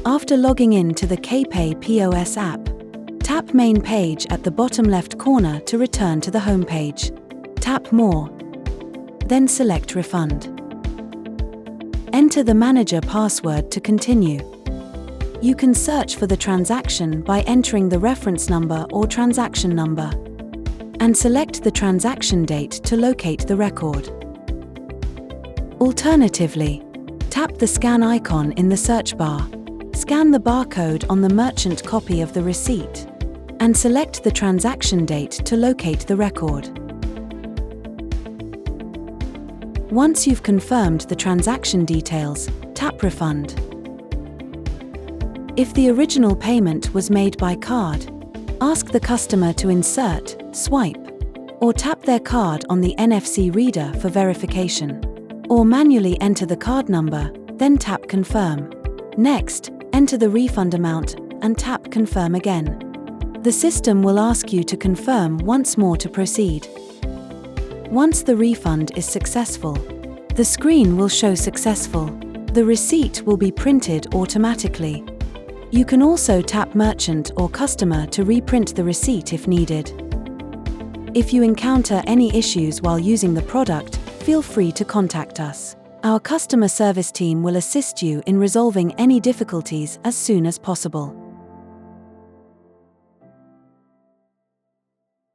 After logging in to the KPay POS app, tap Main Page at the bottom left corner to return to the home page. Tap More. Then select Refund. Enter the manager password to continue. You can search for the transaction by entering the reference number or transaction number, and select the transaction date to locate the record. Alternatively, tap the scan icon in the search bar, scan the barcode on the merchant copy of the receipt, and select the transaction date to locate the record. Once you've confirmed the transaction details, tap Refund. If the original payment was made by card, ask the customer to insert, swipe, or tap their card on the NFC reader for verification, or manually enter the card number, then tap Confirm. Next, enter the refund amount and tap Confirm again. The system will ask you to confirm once more to proceed. Once the refund is successful, the screen will show successful. The receipt will be printed automatically. You can also tap Merchant or Customer to reprint the receipt if needed. If you encounter any issues while using the product, feel free to contact us. Our customer service team will assist you in resolving any difficulties as soon as possible.